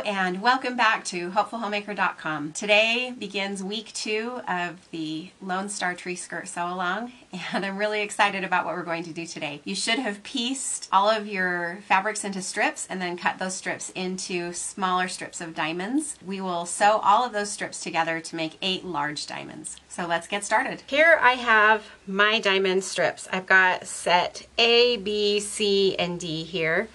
and welcome back to HopefulHomemaker.com. Today begins week 2 of the Lone Star Tree Skirt Sew Along, and I'm really excited about what we're going to do today. You should have pieced all of your fabrics into strips and then cut those strips into smaller strips of diamonds. We will sew all of those strips together to make 8 large diamonds. So let's get started. Here I have my diamond strips. I've got set A, B, C, and D here.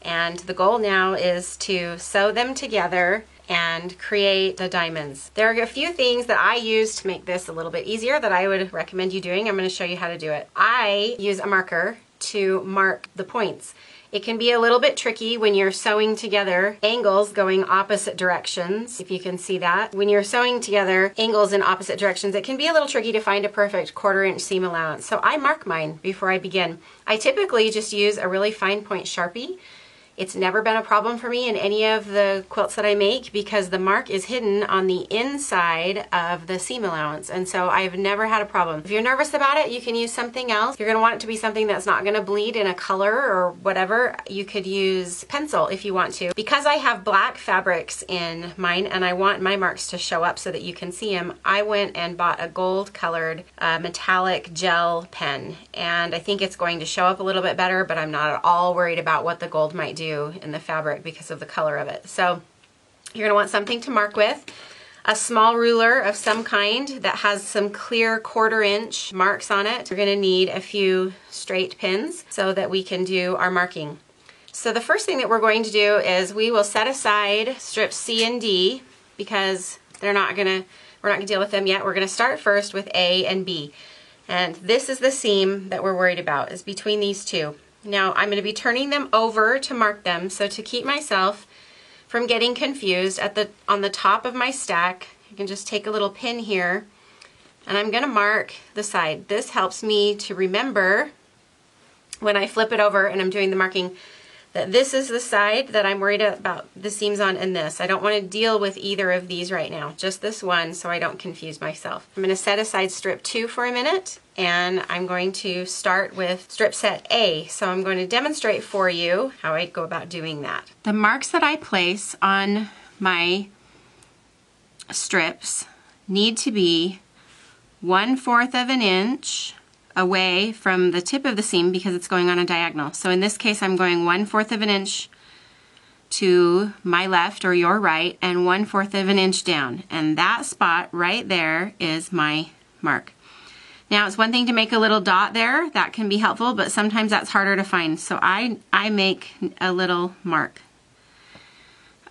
And the goal now is to sew them together and create the diamonds. There are a few things that I use to make this a little bit easier that I would recommend you doing. I'm going to show you how to do it. I use a marker to mark the points. It can be a little bit tricky when you're sewing together angles going opposite directions, if you can see that. When you're sewing together angles in opposite directions, it can be a little tricky to find a perfect 1/4 inch seam allowance. So I mark mine before I begin. I typically just use a really fine point Sharpie. It's never been a problem for me in any of the quilts that I make because the mark is hidden on the inside of the seam allowance, and so I've never had a problem. If you're nervous about it, you can use something else. You're going to want it to be something that's not going to bleed in a color or whatever. You could use pencil if you want to. Because I have black fabrics in mine and I want my marks to show up so that you can see them, I went and bought a gold colored metallic gel pen, and I think it's going to show up a little bit better, but I'm not at all worried about what the gold might do in the fabric because of the color of it. So you're going to want something to mark with. A small ruler of some kind that has some clear 1/4 inch marks on it. You're going to need a few straight pins so that we can do our marking. So the first thing that we're going to do is we will set aside strips C and D because we're not going to deal with them yet. We're going to start first with A and B. And this is the seam that we're worried about, is between these two. Now I'm going to be turning them over to mark them, so to keep myself from getting confused, on the top of my stack, I can just take a little pin here and I'm going to mark the side. This helps me to remember when I flip it over and I'm doing the marking that this is the side that I'm worried about the seams on, and this. I don't want to deal with either of these right now, just this one, so I don't confuse myself. I'm going to set aside strip 2 for a minute, and I'm going to start with strip set A. So I'm going to demonstrate for you how I go about doing that. The marks that I place on my strips need to be 1/4 of an inch away from the tip of the seam because it's going on a diagonal. So in this case I'm going 1/4 of an inch to my left or your right and 1/4 of an inch down, and that spot right there is my mark. Now it's one thing to make a little dot there, that can be helpful, but sometimes that's harder to find, so I make a little mark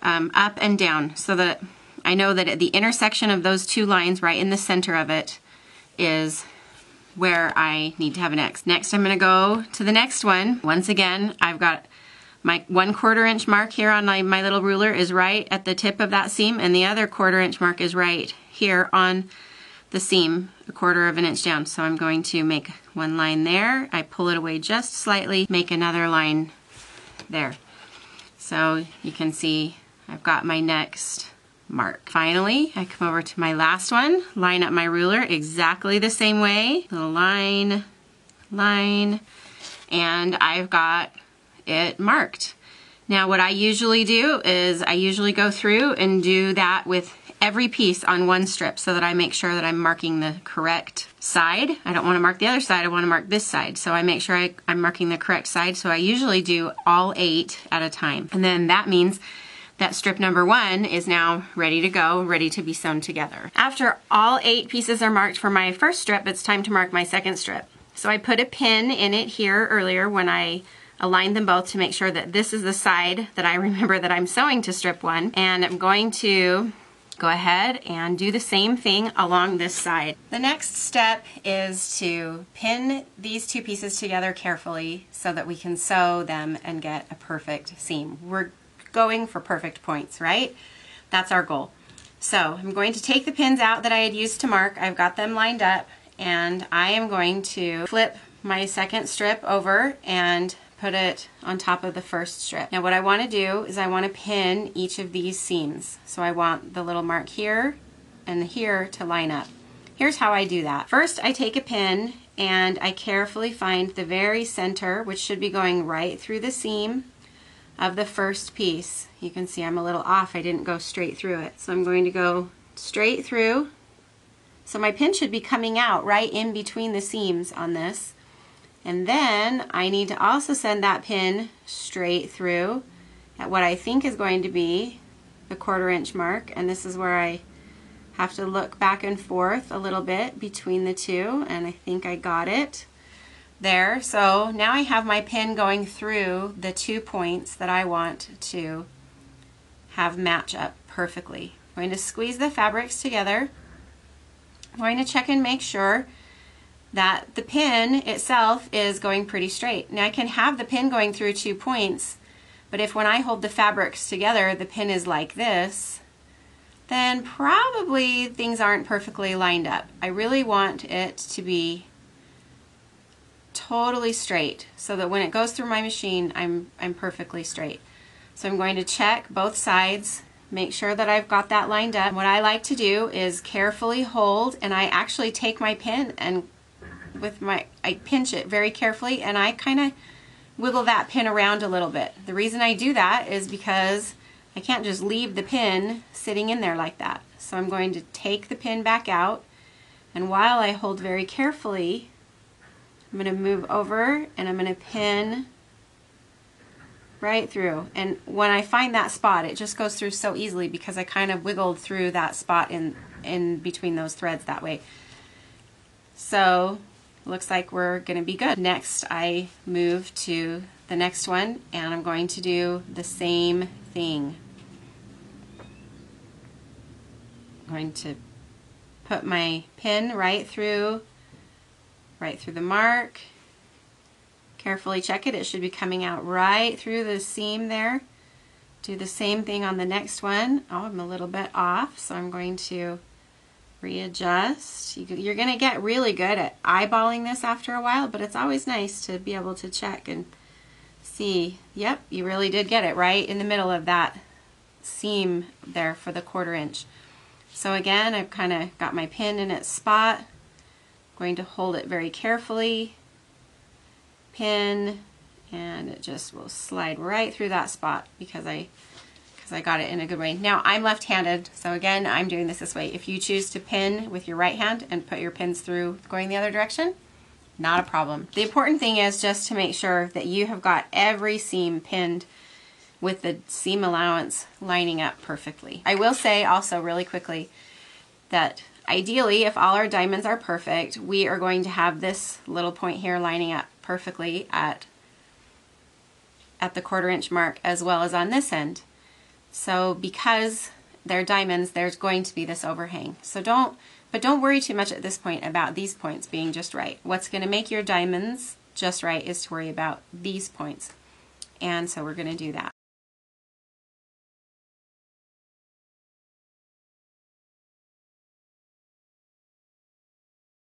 up and down so that I know that at the intersection of those two lines right in the center of it is where I need to have an X. Next I'm going to go to the next one. Once again, I've got my 1/4 inch mark here on my little ruler is right at the tip of that seam, and the other 1/4 inch mark is right here on the seam, 1/4 of an inch down. So I'm going to make one line there. I pull it away just slightly, make another line there. So you can see I've got my next mark. Finally, I come over to my last one, line up my ruler exactly the same way, little line, line, and I've got it marked. Now what I usually do is I usually go through and do that with every piece on one strip so that I make sure that I'm marking the correct side. I don't want to mark the other side, I want to mark this side. So I make sure I'm marking the correct side, so I usually do all 8 at a time. And then that means that strip number 1 is now ready to go, ready to be sewn together. After all 8 pieces are marked for my first strip, it's time to mark my second strip. So I put a pin in it here earlier when I aligned them both to make sure that this is the side that I remember that I'm sewing to strip 1, and I'm going to go ahead and do the same thing along this side. The next step is to pin these 2 pieces together carefully so that we can sew them and get a perfect seam. We're going for perfect points, right? That's our goal. So I'm going to take the pins out that I had used to mark. I've got them lined up, and I am going to flip my second strip over and put it on top of the first strip. Now what I want to do is I want to pin each of these seams. So I want the little mark here and here to line up. Here's how I do that. First I take a pin and I carefully find the very center, which should be going right through the seam of the first piece. You can see I'm a little off. I didn't go straight through it. So I'm going to go straight through. So my pin should be coming out right in between the seams on this. And then I need to also send that pin straight through at what I think is going to be the 1/4 inch mark. And this is where I have to look back and forth a little bit between the two, and I think I got it there. So now I have my pin going through the 2 points that I want to have match up perfectly. I'm going to squeeze the fabrics together. I'm going to check and make sure that the pin itself is going pretty straight. Now I can have the pin going through 2 points, but if when I hold the fabrics together the pin is like this, then probably things aren't perfectly lined up. I really want it to be totally straight so that when it goes through my machine I'm perfectly straight. So I'm going to check both sides, make sure that I've got that lined up. What I like to do is carefully hold, and I actually take my pin and I pinch it very carefully, and I kind of wiggle that pin around a little bit. The reason I do that is because I can't just leave the pin sitting in there like that. So I'm going to take the pin back out, and while I hold very carefully, I'm going to move over and I'm going to pin right through. And when I find that spot, it just goes through so easily because I kind of wiggled through that spot in between those threads that way. So looks like we're going to be good. Next I move to the next one, and I'm going to do the same thing. I'm going to put my pin right through the mark. Carefully check it. It should be coming out right through the seam there. Do the same thing on the next one. Oh, I'm a little bit off, so I'm going to readjust. You're going to get really good at eyeballing this after a while, but it's always nice to be able to check and see, yep, you really did get it right in the middle of that seam there for the 1/4 inch. So again, I've kind of got my pin in its spot. I'm going to hold it very carefully, pin, and it just will slide right through that spot because I got it in a good way. Now I'm left-handed, so again I'm doing this way. If you choose to pin with your right hand and put your pins through going the other direction, not a problem. The important thing is just to make sure that you have got every seam pinned with the seam allowance lining up perfectly. I will say also really quickly that ideally, if all our diamonds are perfect, we are going to have this little point here lining up perfectly at the 1/4 inch mark as well as on this end. So because they're diamonds, there's going to be this overhang. So don't worry too much at this point about these points being just right. What's going to make your diamonds just right is to worry about these points. And so we're going to do that.